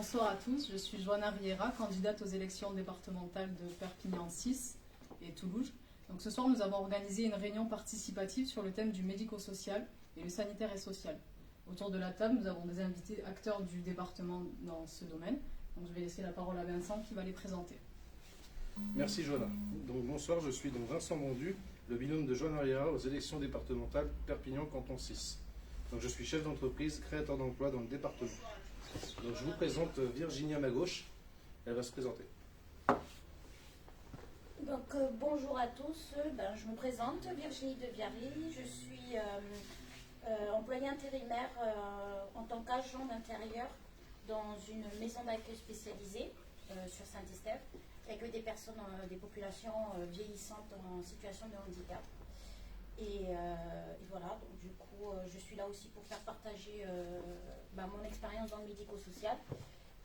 Bonsoir à tous, je suis Joanna Riera, candidate aux élections départementales de Perpignan 6 et Toulouse. Donc ce soir, nous avons organisé une réunion participative sur le thème du médico-social et le sanitaire et social. Autour de la table, nous avons des invités acteurs du département dans ce domaine. Donc je vais laisser la parole à Vincent qui va les présenter. Merci Joanna. Donc bonsoir, je suis donc Vincent Bondu, le binôme de Joanna Riera aux élections départementales Perpignan canton 6. Donc je suis chef d'entreprise, créateur d'emplois dans le département. Donc je vous présente Virginie à ma gauche, elle va se présenter. Donc bonjour à tous, je me présente Virginie de Viary, je suis employée intérimaire en tant qu'agent d'intérieur dans une maison d'accueil spécialisée sur Saint-Estèphe avec des personnes, des populations vieillissantes en situation de handicap. Et voilà, donc du coup, je suis là aussi pour faire partager mon expérience dans le médico-social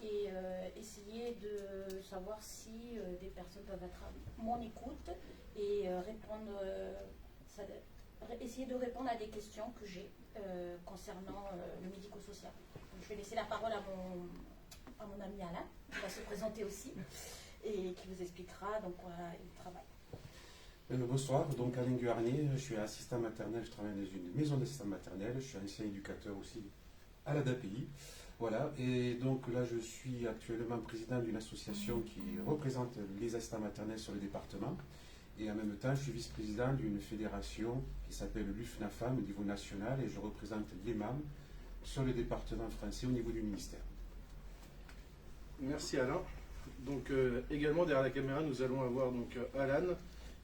et essayer de savoir si des personnes peuvent être à mon écoute et essayer de répondre à des questions que j'ai concernant le médico-social. Donc, je vais laisser la parole à mon ami Alain, qui va se présenter aussi et qui vous expliquera donc voilà, il travaille. Bonsoir, donc Alain Guarnier, je suis assistant maternel, je travaille dans une maison d'assistant maternel, je suis ancien éducateur aussi à l'ADAPI. Voilà, et donc là je suis actuellement président d'une association qui représente les assistants maternels sur le département. Et en même temps, je suis vice-président d'une fédération qui s'appelle l'UFNAFAM au niveau national et je représente l'EMAM sur le département français au niveau du ministère. Merci Alain. Donc également derrière la caméra, nous allons avoir donc Alan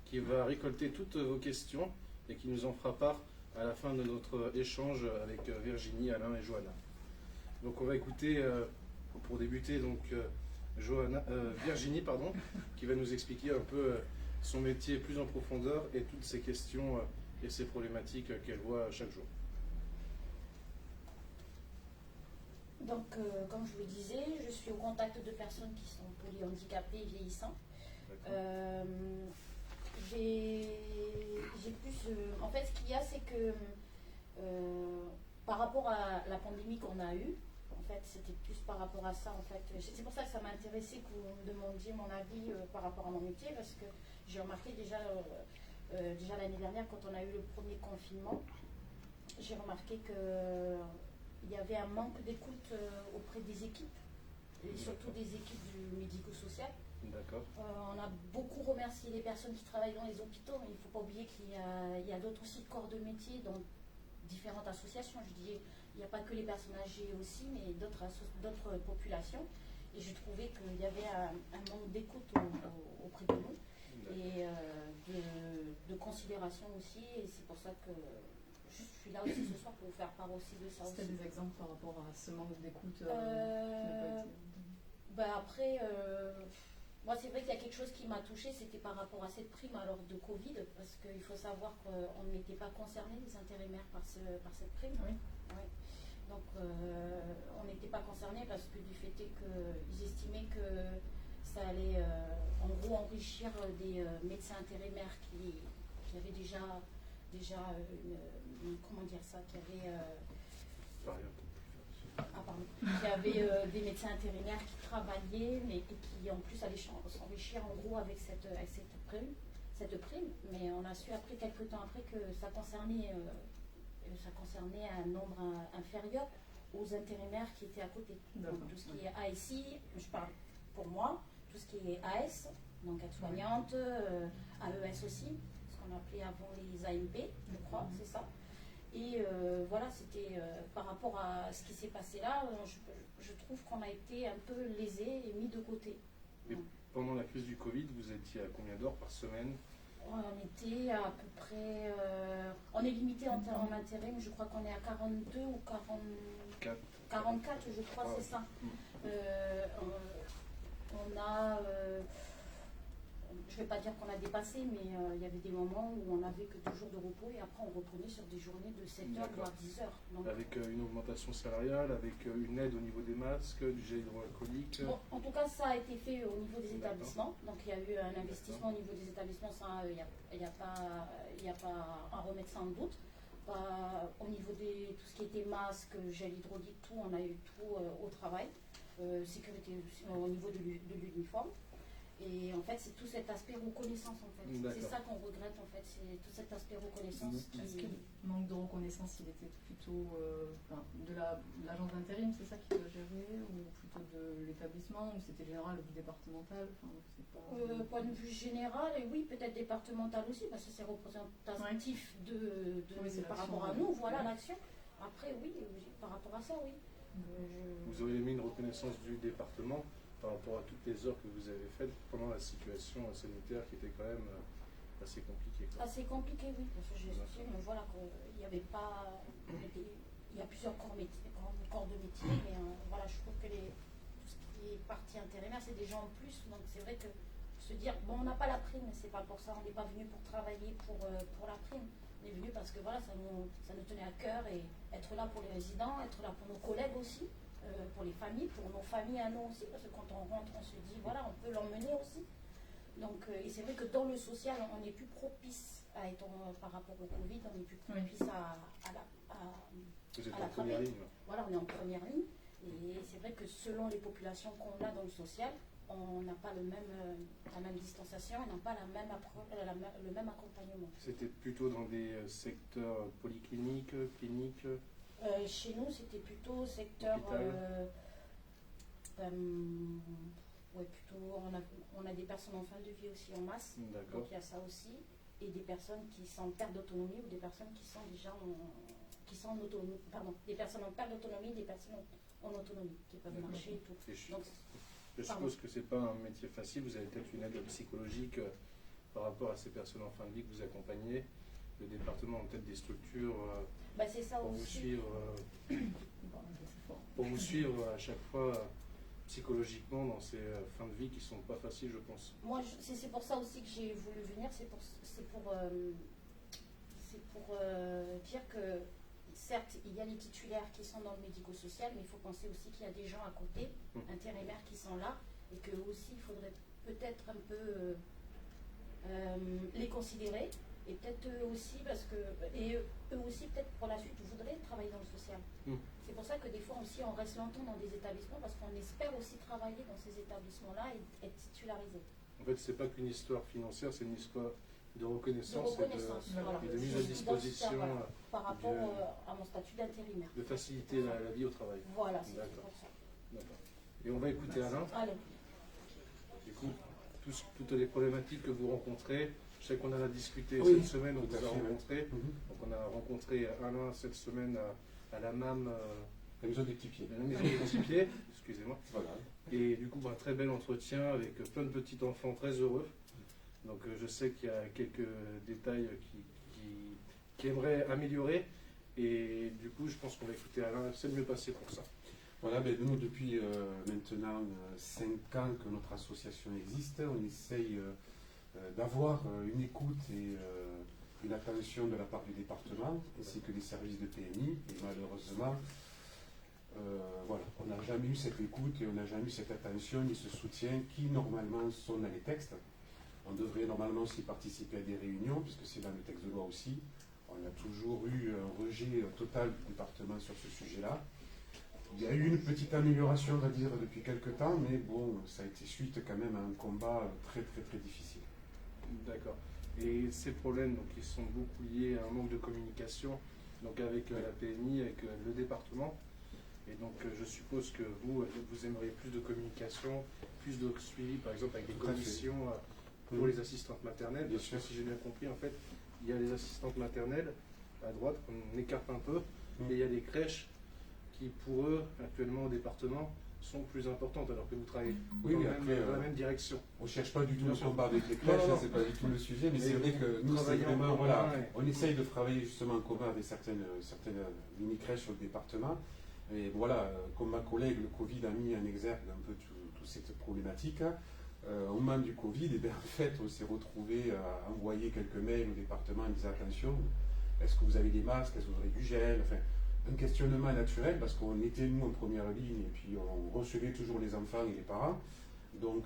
qui va récolter toutes vos questions et qui nous en fera part à la fin de notre échange avec Virginie, Alain et Joanna. Donc on va écouter, pour débuter, donc, Virginie, qui va nous expliquer un peu son métier plus en profondeur et toutes ses questions et ses problématiques qu'elle voit chaque jour. Donc, comme je vous le disais, je suis au contact de personnes qui sont polyhandicapées et vieillissantes. J'ai plus. En fait, ce qu'il y a, c'est que par rapport à la pandémie qu'on a eue, en fait, c'était plus par rapport à ça. En fait, c'est pour ça que ça m'a intéressé que vous me demandiez mon avis par rapport à mon métier, parce que j'ai remarqué déjà l'année dernière, quand on a eu le premier confinement, j'ai remarqué qu'il y avait un manque d'écoute auprès des équipes, et surtout des équipes du médico-social. D'accord. On a beaucoup remercié les personnes qui travaillent dans les hôpitaux, mais il ne faut pas oublier qu'il y a d'autres aussi corps de métier dans différentes associations. Je dis, il n'y a pas que les personnes âgées aussi, mais d'autres populations. Et je trouvais qu'il y avait un manque d'écoute auprès de nous et de considération aussi. Et c'est pour ça que je suis là aussi ce soir pour vous faire part aussi de ça. C'était des exemples par rapport à ce manque d'écoute Après, moi c'est vrai qu'il y a quelque chose qui m'a touchée, c'était par rapport à cette prime alors de Covid, parce qu'il faut savoir qu'on n'était pas concernés, les intérimaires, par cette prime. Oui. Oui. Donc on n'était pas concernés parce que du fait est qu'ils estimaient que ça allait en gros enrichir des médecins intérimaires qui avaient déjà comment dire ça, qui avaient il y avait des médecins intérimaires qui travaillaient, mais qui en plus allaient s'enrichir en gros avec cette prime. Mais on a su après, quelques temps après, que ça concernait un nombre inférieur aux intérimaires qui étaient à côté. Donc tout ce qui est ASI, je parle pour moi, tout ce qui est AS, donc aide-soignante, AES aussi, ce qu'on appelait avant les AMP, je crois, c'est ça. Et voilà, c'était par rapport à ce qui s'est passé là, je trouve qu'on a été un peu lésés et mis de côté. Et pendant la crise du Covid, vous étiez à combien d'heures par semaine? On était à peu près. On est limité en intérim, je crois qu'on est à 42 ou 44, je crois, c'est ça. On a. Je ne vais pas dire qu'on a dépassé, mais il y avait des moments où on n'avait que 2 jours de repos et après on reprenait sur des journées de 7 heures, voire 10 heures. Donc, avec une augmentation salariale, avec une aide au niveau des masques, du gel hydroalcoolique. Bon, en tout cas, ça a été fait au niveau des établissements. Donc il y a eu un investissement au niveau des établissements, ça, il n'y a pas à remettre ça en doute. Au niveau de tout ce qui était masque, gel hydraulique, tout, on a eu tout au travail. sécurité au niveau de l'uniforme. Et en fait, c'est tout cet aspect reconnaissance en fait. D'accord. C'est ça qu'on regrette en fait, c'est tout cet aspect reconnaissance Est-ce que qui... le manque de reconnaissance, il était plutôt de l'agence d'intérim, c'est ça qui doit gérer, ou plutôt de l'établissement, ou c'était général ou départemental? Enfin, c'est pas... Point de vue général, et oui, peut-être départemental aussi, parce que c'est représentatif Oui, c'est par l'action, rapport à ouais. nous, voilà Ouais. l'action. Après, oui, par rapport à ça, oui. Vous auriez mis une reconnaissance du département par rapport à toutes les heures que vous avez faites pendant la situation sanitaire qui était quand même assez compliquée, quoi. Assez compliqué, oui, parce que j'estime, voilà, qu'il n'y avait pas... Il y a plusieurs corps de métier, mais voilà, je trouve que tout ce qui est partie intérimaire, c'est des gens en plus, donc c'est vrai que se dire, bon, on n'a pas la prime, c'est pas pour ça, on n'est pas venu pour travailler pour la prime, on est venu parce que voilà, ça nous tenait à cœur, et être là pour les résidents, être là pour nos collègues aussi, pour les familles, pour nos familles à nous aussi, parce que quand on rentre, on se dit, voilà, on peut l'emmener aussi. Donc, et c'est vrai que dans le social, on est plus propice à être, par rapport au Covid, on est plus propice à Vous êtes à la en première travailler. ligne. Voilà, on est en première ligne. Et c'est vrai que selon les populations qu'on a dans le social, on n'a pas la même distanciation, on n'a pas le même accompagnement. C'était plutôt dans des secteurs polycliniques, cliniques. Chez nous, c'était plutôt secteur... ouais, plutôt, on a des personnes en fin de vie aussi en masse, D'accord. donc il y a ça aussi, et des personnes qui sont en perte d'autonomie ou des personnes qui sont déjà en autonomie, pardon, des personnes en perte d'autonomie, des personnes en autonomie, qui peuvent D'accord. marcher et tout. Et je Donc, suppose que c'est pas un métier facile, vous avez peut-être une aide psychologique par rapport à ces personnes en fin de vie que vous accompagnez. Le département a peut-être des structures c'est ça pour vous aussi. suivre à chaque fois psychologiquement dans ces fins de vie qui sont pas faciles, je pense. Moi, c'est pour ça aussi que j'ai voulu venir, c'est pour dire que certes, il y a les titulaires qui sont dans le médico-social, mais il faut penser aussi qu'il y a des gens à côté, intérimaires, qui sont là, et que aussi il faudrait peut-être un peu les considérer, et peut-être eux aussi, eux aussi peut-être pour la suite voudraient travailler dans le social. C'est pour ça que des fois aussi on reste longtemps dans des établissements, parce qu'on espère aussi travailler dans ces établissements-là et être titularisé. En fait, c'est pas qu'une histoire financière, c'est une histoire de reconnaissance, De reconnaissance, voilà. et de mise à disposition, Voilà, par rapport à mon statut d'intérimaire. de faciliter la vie au travail. Voilà, c'est D'accord. pour ça. D'accord. Et on va écouter Alain. Allez. Du coup, toutes les problématiques que vous rencontrez, je sais qu'on en a discuté Oui, cette semaine, on tout à vous a fait, rencontré. Mhm. Donc on a rencontré Alain cette semaine à la MAM, La maison des petits pieds. la maison des petits pieds, excusez-moi. Voilà. Et du coup, un très bel entretien avec plein de petits enfants très heureux. Donc je sais qu'il y a quelques détails qui aimeraient améliorer. Et du coup, je pense qu'on va écouter Alain, c'est le mieux passé pour ça. Voilà, nous, depuis maintenant 5 ans que notre association existe, on essaye d'avoir une écoute et une attention de la part du département, ainsi que des services de PMI. Et malheureusement, voilà, on n'a jamais eu cette écoute et on n'a jamais eu cette attention ni ce soutien qui normalement sont dans les textes. On devrait normalement aussi participer à des réunions, puisque c'est dans le texte de loi aussi. On a toujours eu un rejet total du département sur ce sujet-là. Il y a eu une petite amélioration, on va dire, depuis quelques temps, mais bon, ça a été suite quand même à un combat très très très difficile. D'accord. Et ces problèmes, donc, ils sont beaucoup liés à un manque de communication, donc avec la PMI, avec le département. Et donc, je suppose que vous aimeriez plus de communication, plus de suivi, par exemple, avec des Tout à fait. commissions pour les assistantes maternelles. Bien Parce que sûr. si j'ai bien compris, en fait, il y a les assistantes maternelles à droite, qu'on écarte un peu, mais il y a des crèches qui, pour eux, actuellement au département, sont plus importantes, alors que vous travaillez Oui, dans, mais dans la même direction. On ne cherche pas du tout Bien le sûr. combat avec les Non, crèches, non, non. c'est pas du tout le sujet, mais Mais c'est vrai vous que nous, c'est travaillez en vraiment, commun, voilà, ouais. on essaye de travailler justement en commun avec certaines mini-crèches sur le département. Et voilà, comme ma collègue, le Covid a mis en exergue un peu toute cette problématique. Au moment du Covid, et bien, en fait, on s'est retrouvé à envoyer quelques mails au département en disant attention, est-ce que vous avez des masques, est-ce que vous avez du gel, enfin, un questionnement naturel parce qu'on était nous en première ligne et puis on recevait toujours les enfants et les parents. Donc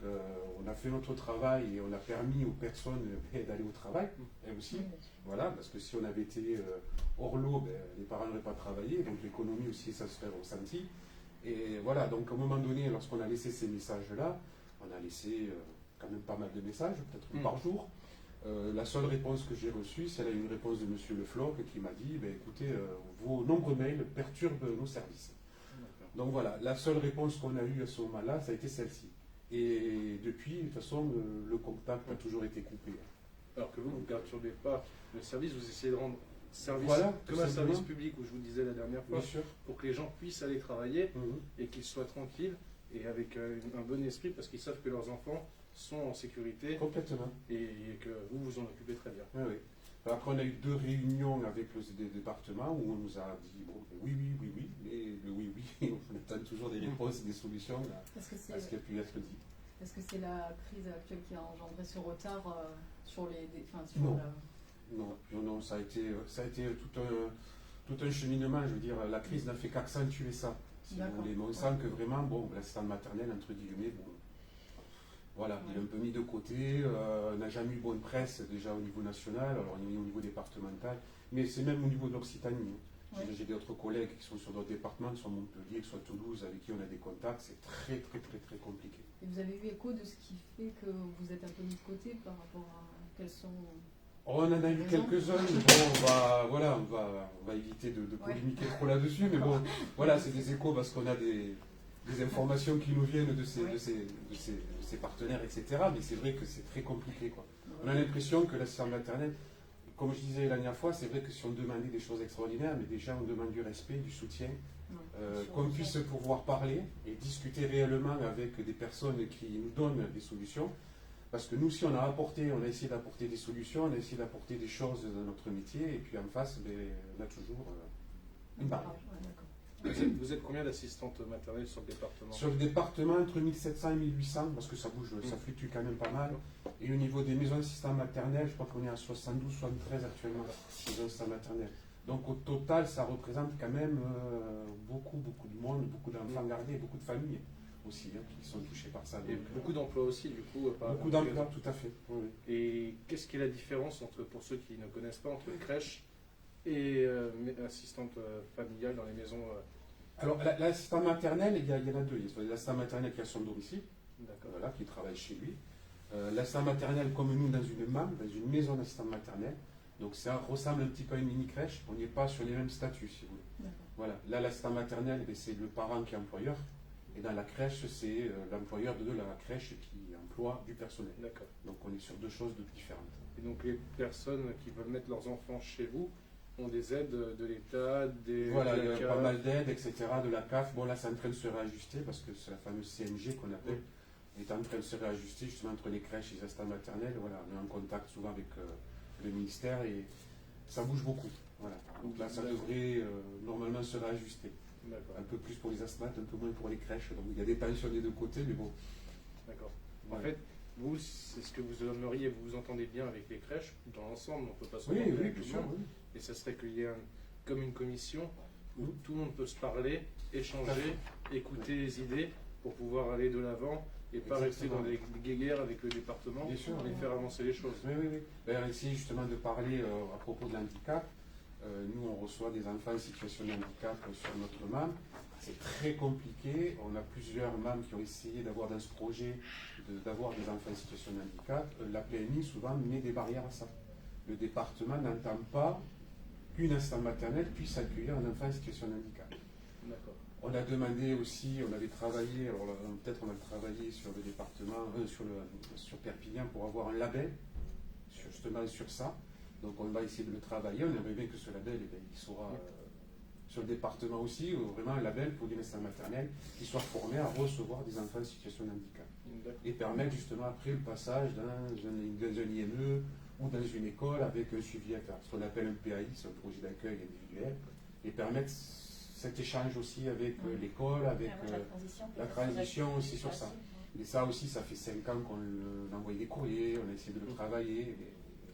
on a fait notre travail et on a permis aux personnes d'aller au travail, elles aussi. Voilà, parce que si on avait été hors lot, les parents n'auraient pas travaillé, donc l'économie aussi ça se serait ressenti. Et voilà, donc à un moment donné, lorsqu'on a laissé ces messages-là, on a laissé quand même pas mal de messages, peut-être une par jour. La seule réponse que j'ai reçue, c'est une réponse de M. Le Floch qui m'a dit écoutez, vos nombreux mails perturbent nos services. Donc voilà, la seule réponse qu'on a eue à ce moment-là, ça a été celle-ci. Et depuis, de toute façon, le contact a toujours été coupé. Alors que vous ne perturbez pas le service, vous essayez de rendre service comme un tout service simplement. public, où je vous disais la dernière fois, Bien sûr. pour que les gens puissent aller travailler Mhm. et qu'ils soient tranquilles et avec un bon esprit, parce qu'ils savent que leurs enfants sont en sécurité Complètement. et que vous vous en occupez très bien. Oui, oui. Alors après, on a eu 2 réunions avec le département où on nous a dit oui, mais le oui, on attend toujours des réponses, des solutions Est-ce que c'est à ce qui a pu être dit. est-ce que c'est la crise actuelle qui a engendré ce retard sur les. Non. Non, ça a été tout un cheminement, je veux dire, la crise n'a fait qu'accentuer ça, si vous D'accord. voulez. Mais on sent que vraiment, l'assistant maternel, entre guillemets, voilà, il est un peu mis de côté, n'a jamais eu bonne presse déjà au niveau national, alors au niveau départemental, mais c'est même au niveau de l'Occitanie. Ouais. J'ai d'autres collègues qui sont sur d'autres départements, soit Montpellier, soit Toulouse, avec qui on a des contacts, c'est très compliqué. Et vous avez eu écho de ce qui fait que vous êtes un peu mis de côté par rapport à quels sont. On en a eu quelques-uns, mais on va éviter de polémiquer trop là-dessus, mais bon, voilà, c'est des échos parce qu'on a des informations qui nous viennent de ces partenaires, etc. Mais c'est vrai que c'est très compliqué, quoi. On a l'impression que l'assistante maternelle, comme je disais la dernière fois, c'est vrai que si on demandait des choses extraordinaires, mais déjà on demande du respect, du soutien, qu'on puisse pouvoir parler et discuter réellement avec des personnes qui nous donnent des solutions. Parce que nous, si on a essayé d'apporter des solutions, on a essayé d'apporter des choses dans notre métier, et puis en face, on a toujours une barrière. Vous êtes combien d'assistantes maternelles sur le département? Sur le département, entre 1700 et 1800, parce que ça bouge, ça fluctue quand même pas mal. Et au niveau des maisons d'assistants maternels, je crois qu'on est à 72, 73 actuellement, maisons d'assistants maternels. Donc au total, ça représente quand même beaucoup de monde, beaucoup d'enfants gardés, beaucoup de familles aussi qui sont touchées par ça. Et beaucoup d'emplois aussi, du coup. Beaucoup d'emplois, tout à fait. Oui. Et qu'est-ce qui est la différence pour ceux qui ne connaissent pas, entre crèche et assistante familiale dans les maisons Alors, l'assistant maternel, il y en a 2. Il y a l'assistant maternel qui a son domicile, D'accord. qui travaille chez lui. L'assistant maternel, comme nous, dans une maison d'assistant maternel. Donc, ça ressemble un petit peu à une mini-crèche. On n'est pas sur les mêmes statuts, si vous voulez. Voilà. Là, l'assistant maternel, c'est le parent qui est employeur. Et dans la crèche, c'est l'employeur de la crèche qui emploie du personnel. D'accord. Donc, on est sur 2 choses différentes. Et donc, les personnes qui veulent mettre leurs enfants chez vous ont des aides de l'État, Voilà, il y a CAF. pas mal d'aides, etc., de la CAF. Bon, là, c'est en train de se réajuster parce que c'est la fameuse CNG qu'on appelle. Est en train de se réajuster justement entre les crèches et les assistants maternels. Voilà, on est en contact souvent avec le ministère et ça bouge beaucoup. Voilà. Donc là, ça devrait normalement se réajuster. D'accord. Un peu plus pour les asthmates, un peu moins pour les crèches. Donc il y a des tensions des 2 côtés, mais bon. D'accord. En Ouais. fait, vous, c'est ce que vous aimeriez, vous vous entendez bien avec les crèches dans l'ensemble, on ne peut pas Oui, s'entendre oui, avec bien tout sûr. le monde. Oui. Et ça serait qu'il y ait comme une commission où Oui. tout le monde peut se parler, échanger, écouter les idées pour pouvoir aller de l'avant et pas rester Exactement. dans des guéguerres avec le département, Bien sûr, mais oui. faire avancer les choses. Oui. Ben, on a essayé justement de parler à propos de l'handicap. Nous, on reçoit des enfants en situation de handicap sur notre MAM. C'est très compliqué. On a plusieurs MAM qui ont essayé d'avoir dans ce projet d'avoir des enfants en situation de handicap. La PMI, souvent, met des barrières à ça. Le département n'entend pas qu'une assistante maternelle puisse accueillir un enfant en situation de handicap. D'accord. On a demandé aussi, on avait travaillé, alors peut-être on a travaillé sur le département, sur Perpignan pour avoir un label, justement sur ça. Donc on va essayer de le travailler. On aimerait bien que ce label, il sera sur le département aussi, vraiment un label pour les médecins maternels qui soient formés à recevoir des enfants en situation de handicap. Et permettre justement après le passage dans un IME ou dans une école avec un suivi à faire. Ce qu'on appelle un PAI, c'est un projet d'accueil individuel, et permettre cet échange aussi avec l'école, avec la transition aussi sur ça. Et ça aussi, ça fait 5 ans qu'on a envoyé des courriers, on a essayé de le travailler.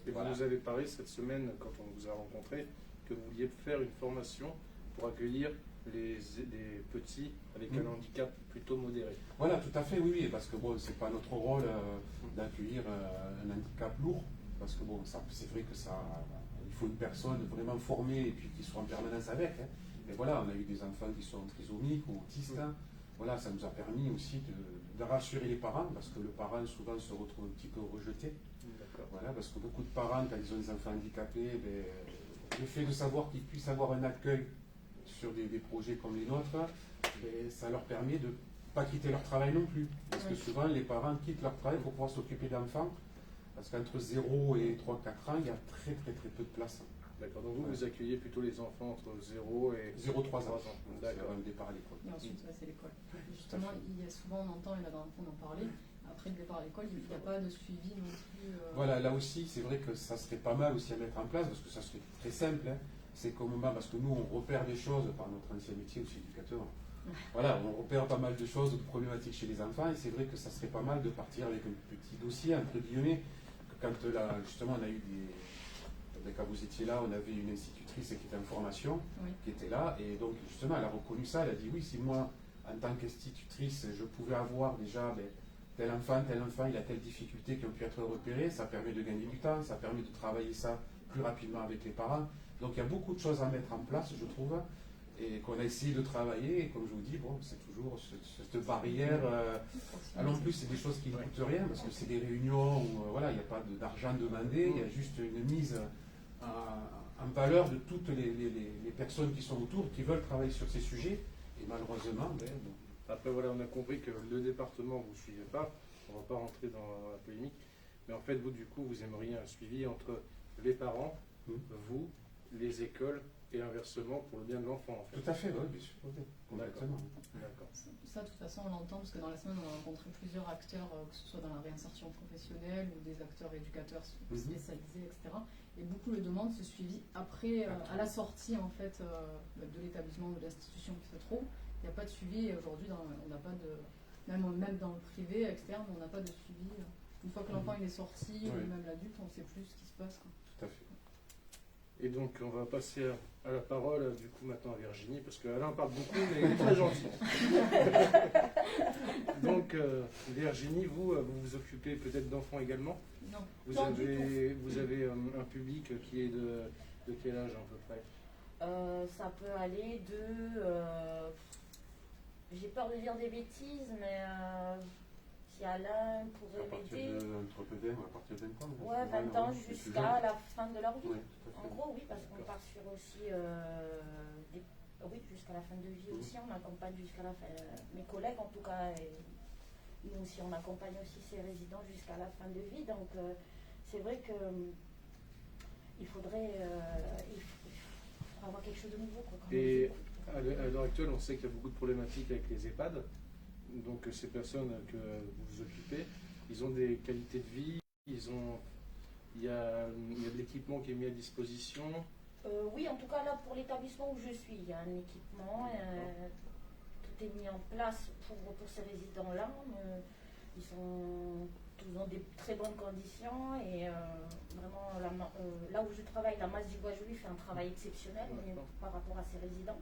Et voilà. vous nous avez parlé cette semaine, quand on vous a rencontré, que vous vouliez faire une formation pour accueillir les petits avec un handicap plutôt modéré. Voilà, tout à fait, oui, parce que bon, c'est pas notre rôle d'accueillir un handicap lourd, parce que bon, c'est vrai que ça, il faut une personne vraiment formée et puis qui soit en permanence avec. Hein. Mais voilà, on a eu des enfants qui sont trisomiques ou autistes. Voilà, ça nous a permis aussi de rassurer les parents, parce que le parent souvent se retrouve un petit peu rejeté. Voilà, parce que beaucoup de parents, quand ils ont des enfants handicapés, ben, le fait de savoir qu'ils puissent avoir un accueil sur des projets comme les nôtres, ben, ça leur permet de ne pas quitter leur travail non plus. Parce que souvent, les parents quittent leur travail pour pouvoir s'occuper d'enfants, parce qu'entre 0 et 3-4 ans, il y a très peu de place. D'accord, donc vous accueillez plutôt les enfants entre 0 et 0-3 ans. D'accord. Le départ à l'école. Et ensuite, c'est l'école. Justement, il y a souvent, on entend, et la dernière fois on en parlait, après le départ à l'école, il n'y a pas de suivi non plus. Voilà, là aussi, c'est vrai que ça serait pas mal aussi à mettre en place, parce que ça serait très simple. Hein. C'est qu'au moment, parce que nous, on repère des choses par notre ancien métier aussi éducateur. Voilà, on repère pas mal de choses, de problématiques chez les enfants, et c'est vrai que ça serait pas mal de partir avec un petit dossier, entre guillemets, que quand là, justement, on a eu quand vous étiez là, on avait une institutrice qui était en formation, qui était là, et donc justement, elle a reconnu ça, elle a dit oui, si moi, en tant qu'institutrice, je pouvais avoir déjà tel enfant, il a telle difficulté qui ont pu être repérées, ça permet de gagner du temps, ça permet de travailler ça plus rapidement avec les parents. Donc il y a beaucoup de choses à mettre en place, je trouve, et qu'on a essayé de travailler, et comme je vous dis, bon, c'est toujours cette barrière. Alors en plus, c'est des choses qui ne coûtent rien, parce que c'est des réunions où voilà, il n'y a pas d'argent demandé, il y a juste une mise en valeur de toutes les personnes qui sont autour, qui veulent travailler sur ces sujets, et malheureusement, bon. Après voilà, on a compris que le département, vous ne suivez pas, on ne va pas rentrer dans la polémique, mais en fait, vous du coup, vous aimeriez un suivi entre les parents, vous, les écoles, et inversement pour le bien de l'enfant en fait. Tout à fait, oui, bien sûr. Complètement. D'accord. Ça, de toute façon, on l'entend parce que dans la semaine, on a rencontré plusieurs acteurs, que ce soit dans la réinsertion professionnelle ou des acteurs éducateurs spécialisés, etc. Et beaucoup le demandent, ce suivi après, à la sortie en fait de l'établissement, de l'institution qui se trouve. Il n'y a pas de suivi. Aujourd'hui, on n'a pas de. Même dans le privé, externe, on n'a pas de suivi. Une fois que l'enfant il est sorti, ou même l'adulte, on ne sait plus ce qui se passe. Quoi. Tout à fait. Et donc, on va passer à la parole, du coup, maintenant à Virginie, parce qu'Alain parle beaucoup, mais il est très gentil. Donc, Virginie, vous vous occupez peut-être d'enfants également? Non. Vous avez un public qui est de quel âge à peu près? Ça peut aller de... j'ai peur de dire des bêtises, mais si Alain pourrait m'aider... À partir de 20 ans. Ouais, 20 ans jusqu'à la fin de leur vie. Oui, en gros, oui, parce qu'on part sur aussi... oui, jusqu'à la fin de vie aussi, on accompagne jusqu'à la fin... mes collègues, en tout cas, et nous aussi, on accompagne aussi ces résidents jusqu'à la fin de vie. Donc, c'est vrai que il faudrait avoir quelque chose de nouveau. Quoi, et à l'heure actuelle, on sait qu'il y a beaucoup de problématiques avec les EHPAD. Donc ces personnes que vous vous occupez, ils ont des qualités de vie, il y a de l'équipement qui est mis à disposition. Oui, en tout cas là pour l'établissement où je suis, il y a un équipement, tout est mis en place pour ces résidents-là. Ils ont des très bonnes conditions et vraiment là où je travaille, la masse du Guadeloupe fait un travail exceptionnel par rapport à ses résidents.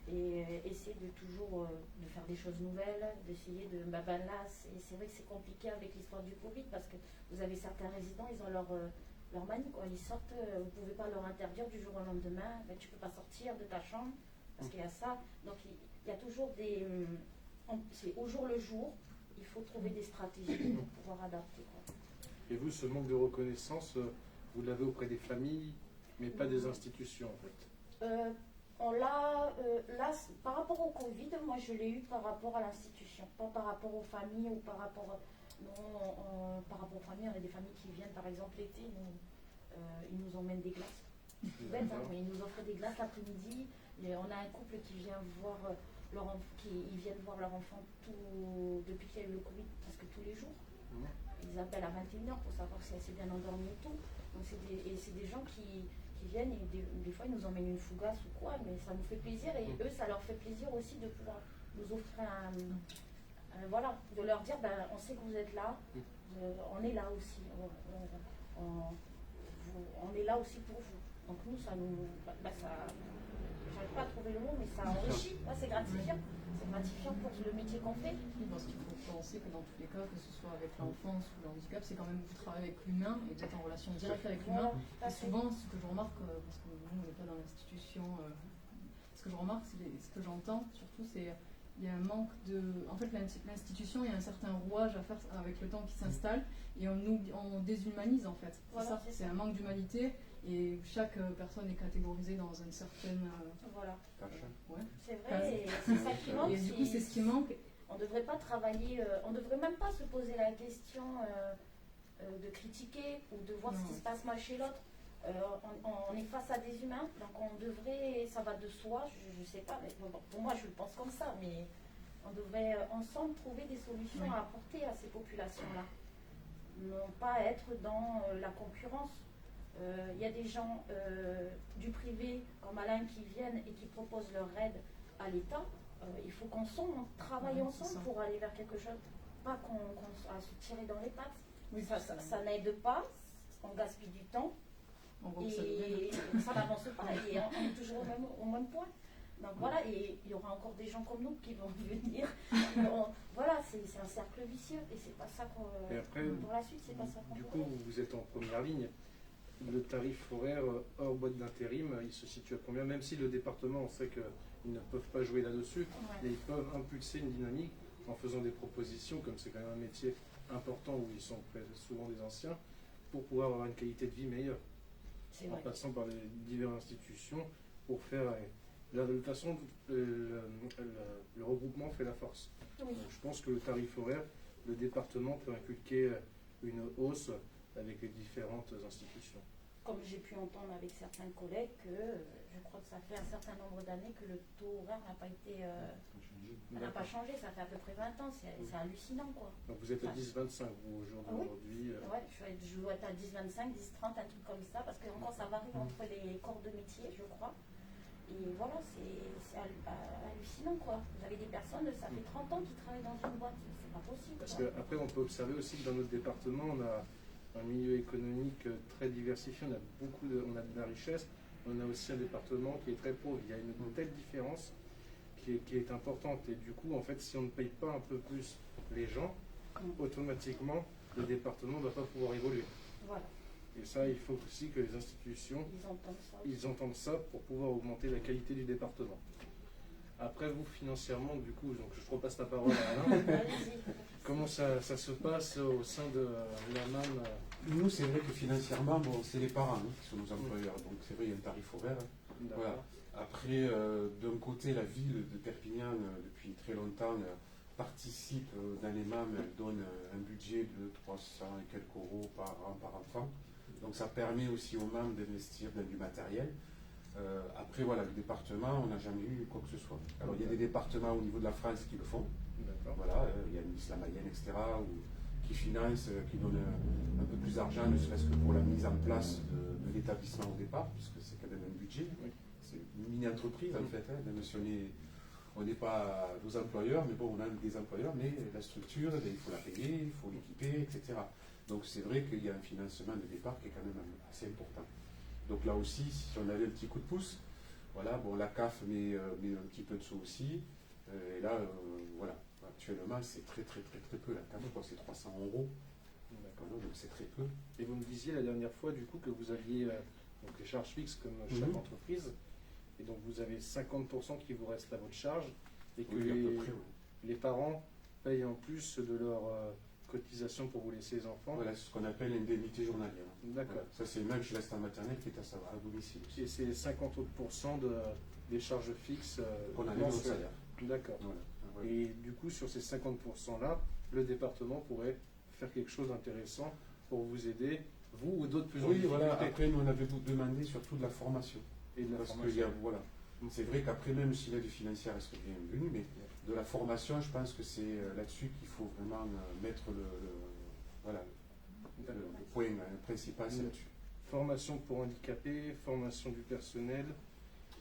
Et essayer de toujours de faire des choses nouvelles, d'essayer de... là, c'est vrai que c'est compliqué avec l'histoire du Covid parce que vous avez certains résidents, ils ont leur manie, quoi. Ils sortent, vous ne pouvez pas leur interdire du jour au lendemain, tu ne peux pas sortir de ta chambre parce qu'il y a ça. Donc il y a toujours des... c'est au jour le jour, il faut trouver des stratégies pour pouvoir adapter, quoi. Et vous, ce manque de reconnaissance, vous l'avez auprès des familles, mais pas des institutions en fait? On l'a, là, par rapport au Covid, moi je l'ai eu par rapport à l'institution, pas par rapport aux familles ou par rapport... Non, par rapport aux familles, on a des familles qui viennent par exemple l'été, ils nous emmènent des glaces. Bête, hein, mais ils nous offrent des glaces l'après-midi. On a un couple qui vient voir ils viennent voir leur enfant depuis qu'il y a eu le Covid, presque tous les jours. Ils appellent à 21h pour savoir si elle s'est bien endormie et tout. Donc c'est des gens qui viennent et des fois ils nous emmènent une fougasse ou quoi, mais ça nous fait plaisir et eux ça leur fait plaisir aussi de pouvoir nous offrir voilà, de leur dire on sait que vous êtes là, on est là aussi, on est là aussi pour vous. Donc nous ça nous, j'arrive pas à trouver le mot, mais ça enrichit, c'est gratifiant. C'est gratifiant pour le métier qu'on fait. Oui, parce qu'il faut penser que dans tous les cas, que ce soit avec l'enfance ou le handicap, c'est quand même vous travaillez avec l'humain et vous êtes en relation directe avec l'humain. Et souvent, ce que je remarque, parce que nous, on n'est pas dans l'institution, parce que je remarque, ce que j'entends surtout, c'est il y a un manque de... En fait, l'institution, il y a un certain rouage à faire avec le temps qui s'installe et on déshumanise en fait. Voilà, c'est ça, c'est un manque d'humanité et chaque personne est catégorisée dans une certaine... Voilà. ouais. C'est vrai, et c'est ça qui manque. Et du coup, c'est ce qui manque. On ne devrait pas travailler, on ne devrait même pas se poser la question de critiquer ou de voir ce qui se passe mal chez l'autre. On est face à des humains, donc on devrait, ça va de soi, je ne sais pas, mais bon, pour moi je le pense comme ça, mais on devrait ensemble trouver des solutions à apporter à ces populations-là. Non pas être dans la concurrence. Il y a des gens du privé comme Alain qui viennent et qui proposent leur aide à l'État. Il faut qu'on travaille ensemble pour aller vers quelque chose, pas qu'on soit à se tirer dans les pattes. Oui, ça n'aide pas, on gaspille du temps. Et ça n'avance pas, et on est toujours au même point. Donc voilà, et il y aura encore des gens comme nous qui vont venir. Voilà, c'est un cercle vicieux, et c'est pas ça qu'on. Pour la suite, c'est pas ça qu'on. Du coup, vous êtes en première ligne. Le tarif horaire hors boîte d'intérim, il se situe à combien? Même si le département, on sait qu'ils ne peuvent pas jouer là-dessus, mais ils peuvent impulser une dynamique en faisant des propositions, comme c'est quand même un métier important où ils sont souvent des anciens, pour pouvoir avoir une qualité de vie meilleure. En passant par les diverses institutions pour faire. De toute façon, le regroupement fait la force. Oui. Donc, je pense que le tarif horaire, le département peut inculquer une hausse avec les différentes institutions. Comme j'ai pu entendre avec certains collègues que je crois que ça fait un certain nombre d'années que le taux horaire n'a pas été. n'a pas changé, ça fait à peu près 20 ans, c'est hallucinant quoi. Donc vous êtes à 10,25 vous aujourd'hui. Oui, je dois être à 10,25, 10,30, un truc comme ça, parce que encore ça varie entre les corps de métier, je crois. Et voilà, c'est hallucinant quoi. Vous avez des personnes, ça fait 30 ans qu'ils travaillent dans une boîte, c'est pas possible. Parce qu'après on peut observer aussi que dans notre département, on a un milieu économique très diversifié, on a de la richesse, on a aussi un département qui est très pauvre. Il y a une telle différence qui est importante. Et du coup, en fait, si on ne paye pas un peu plus les gens, automatiquement, le département ne va pas pouvoir évoluer. Voilà. Et ça, il faut aussi que les institutions ils entendent ça pour pouvoir augmenter la qualité du département. Après, vous, financièrement, du coup, donc je repasse la parole à Alain. Comment ça se passe au sein de l'AMAM? Nous, c'est vrai que financièrement, bon, c'est les parents qui sont nos employeurs. Donc, c'est vrai, il y a un tarif horaire. Voilà. Après, d'un côté, la ville de Perpignan, depuis très longtemps, participe dans les MAM, elle donne un budget de 300 et quelques euros par an, par enfant. Donc ça permet aussi aux MAM d'investir dans du matériel. Après, voilà, le département, on n'a jamais eu quoi que ce soit. Alors, il y a des départements au niveau de la France qui le font. Voilà, il y a la Mayenne, etc., qui finance, qui donne un peu plus d'argent, ne serait-ce que pour la mise en place de l'établissement au départ, puisque c'est quand même un budget. Oui. C'est une mini-entreprise, en fait, même si on n'est pas nos employeurs, mais bon, on a des employeurs, mais la structure, il faut la payer, il faut l'équiper, etc. Donc c'est vrai qu'il y a un financement de départ qui est quand même assez important. Donc là aussi, si on avait un petit coup de pouce, voilà, bon, la CAF met un petit peu de sous aussi, et là, voilà, actuellement c'est très peu, la CAF, je crois que c'est 300 euros, donc c'est très peu. Et vous me disiez la dernière fois, du coup, que vous aviez donc les charges fixes comme chaque entreprise, et donc vous avez 50% qui vous reste à votre charge, et que les parents payent en plus de leur cotisation pour vous laisser les enfants. Voilà, c'est ce qu'on appelle l'indemnité journalière. D'accord. Voilà. Ça, c'est même chez l'assistant maternel qui est à domicile aussi. Et c'est 50% des charges fixes qu'on a dans le salaire. D'accord. Voilà. Et du coup, sur ces 50%-là, le département pourrait faire quelque chose d'intéressant pour vous aider, vous ou d'autres plus en difficulté. Voilà. Après, nous, on avait demandé surtout de la formation. Et de la formation. Parce que, voilà. C'est vrai qu'après, même si l'aide financière serait bienvenue, mais de la formation, je pense que c'est là-dessus qu'il faut vraiment mettre le point principal, c'est là-dessus. Formation pour handicapés, formation du personnel,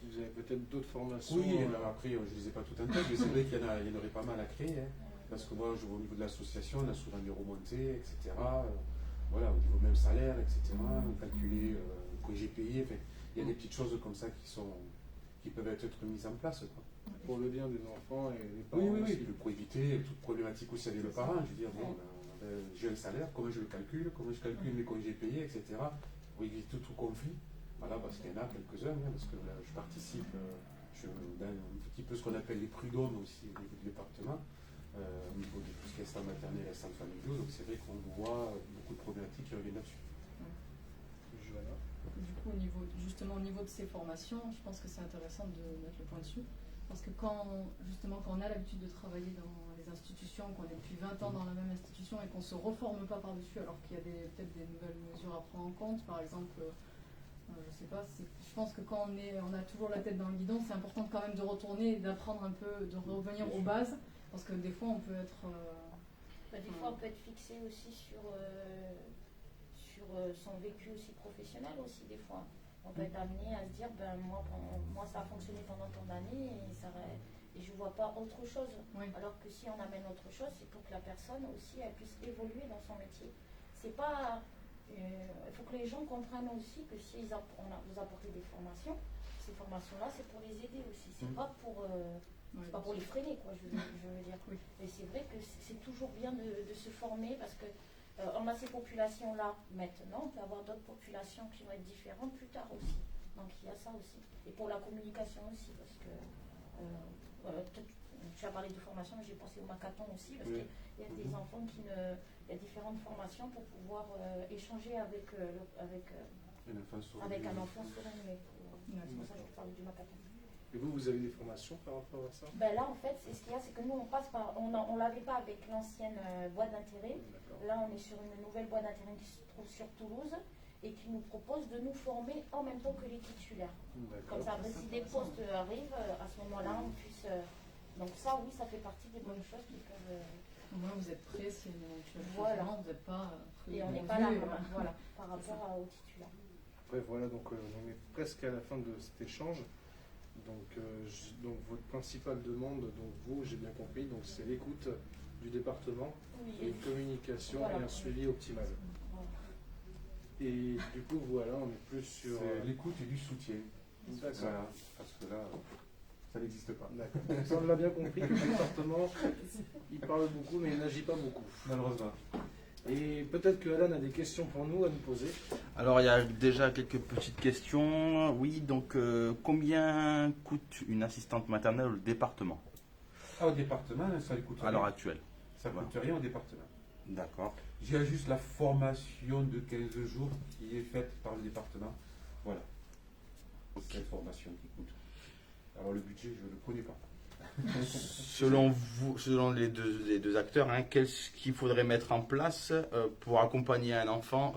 vous avez peut-être d'autres formations. Oui, après, je ne les ai pas toutes en tête, mais c'est vrai qu'il y en aurait pas mal à créer, parce que moi, au niveau de l'association, on a souvent des remontées, etc. Voilà, au niveau même salaire, etc. Calculer que j'ai payé, il y a des petites choses comme ça qui peuvent être mises en place, quoi. Pour le bien des enfants et des parents. Oui, pour éviter toute problématique aussi avec le parent. Je veux dire, bon, j'ai un salaire, comment je le calcule, comment je calcule mes congés payés, etc. Pour éviter tout conflit. Voilà, parce qu'il y en a quelques-uns, parce que là, je participe dans un petit peu ce qu'on appelle les prud'hommes aussi au niveau du département, au niveau de tout ce qui est centre maternel et centre familiaux. Donc c'est vrai qu'on voit beaucoup de problématiques qui reviennent là-dessus. Johanna. Du coup, justement, au niveau de ces formations, je pense que c'est intéressant de mettre le point dessus. Parce que quand on a l'habitude de travailler dans les institutions, qu'on est depuis 20 ans dans la même institution et qu'on ne se reforme pas par-dessus, alors qu'il y a peut-être des nouvelles mesures à prendre en compte, par exemple, je sais pas, je pense que quand on a toujours la tête dans le guidon, c'est important quand même de retourner et d'apprendre un peu, de revenir aux bases, parce que des fois on peut être... Des fois on peut être fixé aussi sur son vécu aussi professionnel aussi des fois. On peut être amené à se dire, moi ça a fonctionné pendant tant d'années et je ne vois pas autre chose. Oui. Alors que si on amène autre chose, c'est pour que la personne aussi elle puisse évoluer dans son métier. C'est pas... Il faut que les gens comprennent aussi que si vous apportez des formations, ces formations-là, c'est pour les aider aussi. C'est pas pour les freiner, quoi, je veux dire. Oui. Et c'est vrai que c'est toujours bien de se former parce que on a ces populations-là maintenant, on peut avoir d'autres populations qui vont être différentes plus tard aussi. Donc il y a ça aussi. Et pour la communication aussi, parce que tu as parlé de formation, mais j'ai pensé au Macathon aussi, parce qu'il y a des enfants il y a différentes formations pour pouvoir échanger avec un enfant sourd-muet. C'est pour ça que je parlais du Macathon. Et vous avez des formations par rapport à ça? Là, en fait, ce qu'il y a, c'est que nous, on passe par. On ne l'avait pas avec l'ancienne boîte d'intérêt. Là, on est sur une nouvelle boîte d'intérêt qui se trouve sur Toulouse et qui nous propose de nous former en même temps que les titulaires. Comme ça, après, si des postes arrivent, à ce moment-là, on puisse. Donc, ça, oui, ça fait partie des bonnes choses qui peuvent. Au moins, vous êtes prêts, si voilà. Vous n'êtes pas. Et on n'est pas là, voilà, par rapport aux titulaires. Après, voilà, donc on est presque à la fin de cet échange. Donc votre principale demande, donc vous, j'ai bien compris, donc c'est l'écoute du département, et une communication et un suivi optimal. Et du coup, voilà, on est plus sur... C'est l'écoute et du soutien. D'accord. Voilà, parce que là, ça n'existe pas. D'accord. Ça, on l'a bien compris, que le département, il parle beaucoup, mais il n'agit pas beaucoup. Malheureusement. Et peut-être que Alan a des questions pour nous à nous poser. Alors, il y a déjà quelques petites questions. Oui, donc, combien coûte une assistante maternelle au département? Au département, ça ne coûte rien. À l'heure actuelle. Ça ne coûte rien au département. D'accord. Il y a juste la formation de 15 jours qui est faite par le département. Voilà. C'est la formation qui coûte. Alors, le budget, je ne le connais pas. Selon vous, selon les deux acteurs, qu'est-ce qu'il faudrait mettre en place pour accompagner un enfant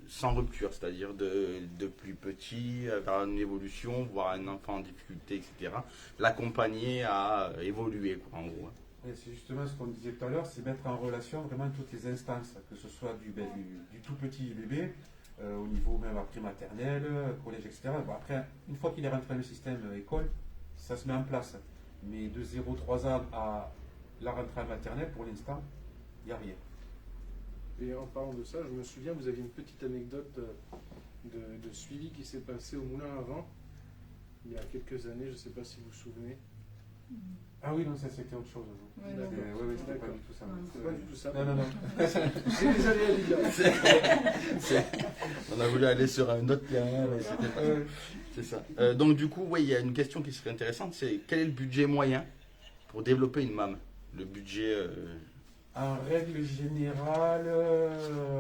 sans rupture, c'est-à-dire de plus petit vers une évolution, voire un enfant en difficulté, etc. L'accompagner à évoluer, quoi, en gros. Et c'est justement ce qu'on disait tout à l'heure, c'est mettre en relation vraiment toutes les instances, que ce soit du tout petit bébé, au niveau même après maternelle, collège, etc. Bon, après, une fois qu'il est rentré dans le système école, ça se met en place. Mais de 0-3 ans à la rentrée maternelle, pour l'instant, il n'y a rien. Et en parlant de ça, je me souviens, vous aviez une petite anecdote de suivi qui s'est passé au Moulin à Vent, il y a quelques années, je ne sais pas si vous vous souvenez. Ah oui, non, ça c'était autre chose. Ouais, Oui, c'était pas du tout ça. C'est pas du tout ça. Non. J'ai déjà allé à l'IA. On a voulu aller sur un autre terrain, mais c'était pas ça. C'est ça. Donc du coup, oui, il y a une question qui serait intéressante, c'est quel est le budget moyen pour développer une MAM? Le budget... En règle générale,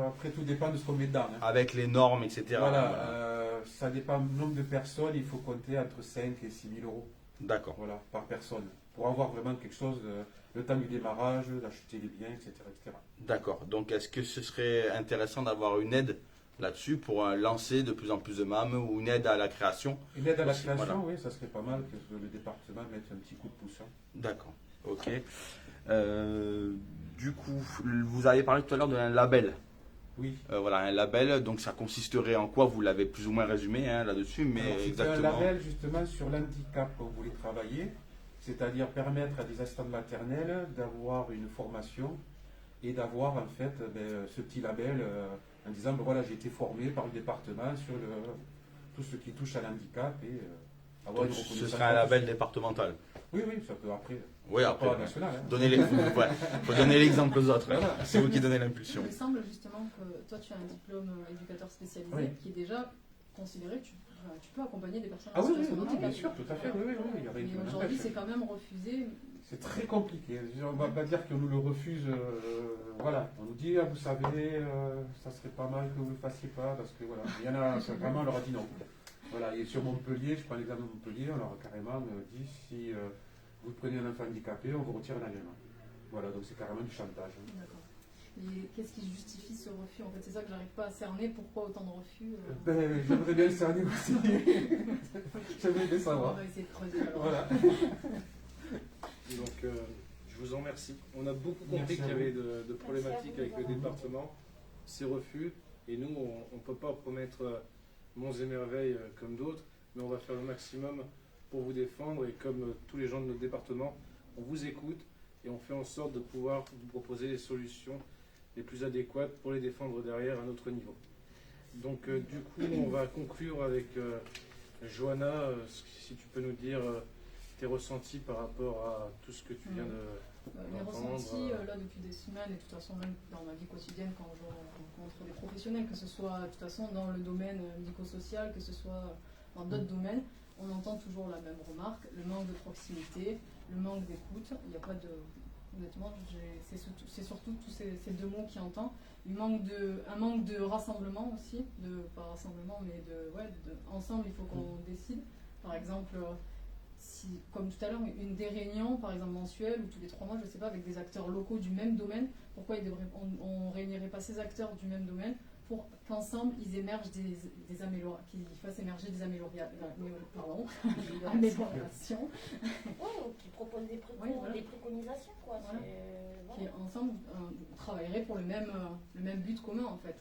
après tout dépend de ce qu'on met dedans. Avec les normes, etc. Voilà, ça dépend du nombre de personnes, il faut compter entre 5 et 6 000 euros. D'accord. Voilà, par personne. Pour avoir vraiment quelque chose, le temps du démarrage, d'acheter les biens, etc. etc. D'accord. Donc est-ce que ce serait intéressant d'avoir une aide là-dessus pour lancer de plus en plus de MAM ou une aide à la création? Une aide à la création, voilà. Oui, ça serait pas mal que le département mette un petit coup de pouce. D'accord, ok. Du coup, vous avez parlé tout à l'heure d'un label. Oui. Voilà, un label, donc ça consisterait en quoi? Vous l'avez plus ou moins résumé là-dessus, mais Alors, exactement. C'est un label justement sur l'handicap que vous voulez travailler, c'est-à-dire permettre à des assistantes maternelles d'avoir une formation et d'avoir en fait ce petit label en disant voilà, j'ai été formé par le département sur tout ce qui touche à l'handicap et avoir Donc, une ce reconnaissance. serait un label départemental. Oui, ça peut après. Oui, après. Pas national. Faut donner l'exemple aux autres. C'est vous qui donnez l'impulsion. Il me semble justement que toi tu as un diplôme éducateur spécialisé Oui. qui est déjà considéré, tu tu peux accompagner des personnes Ah en oui, oui, situation de oui, handicap. bien sûr, tout à fait. Oui, oui, oui, il y a rien qui Mais m'empêche. aujourd'hui, c'est quand même refusé. C'est très compliqué. On ne va pas dire qu'on nous le refuse. Voilà, on nous dit, ah, vous savez, ça serait pas mal que vous ne le fassiez pas, parce que voilà, il y en a, vraiment, on leur a dit non. Voilà, et sur Montpellier, je prends l'exemple de Montpellier, on leur a carrément dit, si vous prenez un enfant handicapé, on vous retire l'agrément. Voilà, donc c'est carrément du chantage. D'accord. Et qu'est-ce qui justifie ce refus? En fait, c'est ça que j'arrive pas à cerner. Pourquoi autant de refus Ben, j'aimerais bien le cerner aussi. J'aimerais bien On savoir. va essayer de creuser alors. Voilà. Donc, je vous en remercie. On a beaucoup Merci compris qu'il y à avait vous. de problématiques vous. avec le département, ces refus, et nous, on ne peut pas promettre monts et merveilles comme d'autres, mais on va faire le maximum pour vous défendre, et comme tous les gens de notre département, on vous écoute, et on fait en sorte de pouvoir vous proposer les solutions les plus adéquates pour les défendre derrière à notre niveau. Donc, du coup, on va conclure avec Johanna, si tu peux nous dire tes ressentis par rapport à tout ce que tu viens de... Mes d'entendre, ressentis, là, depuis des semaines, et de toute façon, même dans ma vie quotidienne, quand je rencontre des professionnels, que ce soit de toute façon dans le domaine médico-social, que ce soit dans d'autres domaines, on entend toujours la même remarque, le manque de proximité, le manque d'écoute. Il n'y a pas de... Honnêtement, c'est surtout tous ces deux mots qui entend. Un manque de rassemblement aussi, pas rassemblement, mais ensemble, il faut qu'on décide. Par exemple, si, comme tout à l'heure, une des réunions, par exemple mensuelles ou tous les 3 mois, je ne sais pas, avec des acteurs locaux du même domaine, pourquoi on ne réunirait pas ces acteurs du même domaine pour qu'ensemble ils émergent des améliorations, qu'ils fassent émerger des améliorations. Ouais, qui proposent des préconisations, quoi. Voilà. Voilà. Qui ensemble travailleraient pour le même but commun en fait.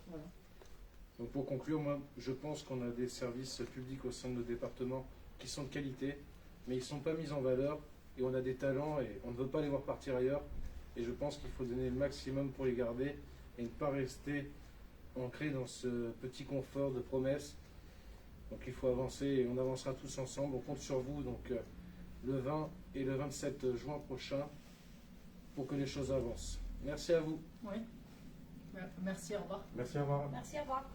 Voilà. Donc pour conclure, moi je pense qu'on a des services publics au sein de nos départements qui sont de qualité, mais ils ne sont pas mis en valeur, et on a des talents et on ne veut pas les voir partir ailleurs, et je pense qu'il faut donner le maximum pour les garder et ne pas rester ancré dans ce petit confort de promesses. Donc il faut avancer, et on avancera tous ensemble. On compte sur vous donc le 20 et le 27 juin prochain pour que les choses avancent. Merci à vous. Oui. Merci, au revoir. Merci, au revoir. Merci, au revoir.